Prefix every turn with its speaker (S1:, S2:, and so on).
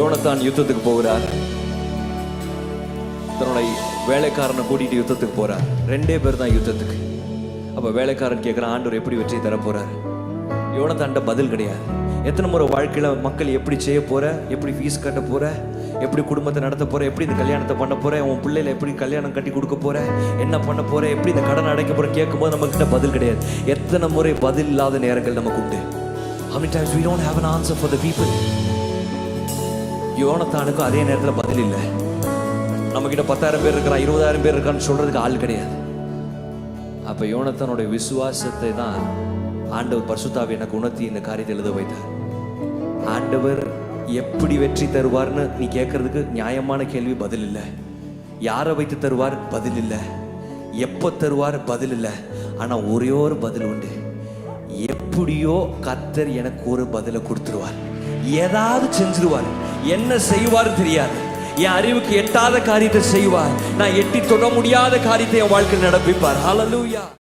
S1: யோனத்தான் யுத்தத்துக்கு போகிறார். தன்னுடைய வேலைக்காரனை கூட்டிட்டு யுத்தத்துக்கு போறார். 2 பேர் தான் யுத்தத்துக்கு. அப்ப வேலைக்காரன் கேட்கிறான், ஆண்டவர் எப்படி வெற்றி தர போறார்? யோனத்தான்ட்ட பதில் கிடையாது. எத்தனை முறை வாழ்க்கையில மக்கள் எப்படி செய்ய போற, எப்படி ஃபீஸ் கட்ட போற, எப்படி குடும்பத்தை நடத்த போற, எப்படி இந்த கல்யாணத்தை பண்ண போற, உன் பிள்ளைல எப்படி கல்யாணம் கட்டி கொடுக்க போற, என்ன பண்ண போற, எப்படி இந்த கடன் அடைக்க போற கேட்கும்போது நம்ம கிட்ட பதில் கிடையாது. எத்தனை முறை பதில் இல்லாத நேரங்கள் நமக்கு உண்டு. How many times we don't have an answer for the people? யோனத்தானுக்கும் அதே நேரத்தில் பதில் இல்லை. நம்ம கிட்ட 10,000 பேர் இருக்கிறான், 20,000 பேர் இருக்கான்னு சொல்றதுக்கு ஆள் கிடையாது. அப்ப யோனத்தானுடைய விசுவாசத்தை தான் ஆண்டவர் பரிசுத்தாவி எனக்கு உணர்த்தி இந்த காரியத்தை எழுத வைத்தார். ஆண்டவர் எப்படி வெற்றி தருவார்னு நீ கேட்கறதுக்கு நியாயமான கேள்வி பதில் இல்லை. யாரை வைத்து தருவார் பதில் இல்லை. எப்போ தருவார் பதில் இல்லை. ஆனா ஒரே ஒரு பதில் உண்டு. எப்படியோ கர்த்தர் எனக்கு ஒரு பதிலை கொடுத்துருவார். ஏதாவது செஞ்சிருவார். என்ன செய்வார் தெரியாது. என் அறிவுக்கு எட்டாத காரியத்தை செய்வார். நான் எட்டி தொட முடியாத காரியத்தை என் வாழ்க்கையில் நடப்பிப்பார். ஹல்லேலூயா.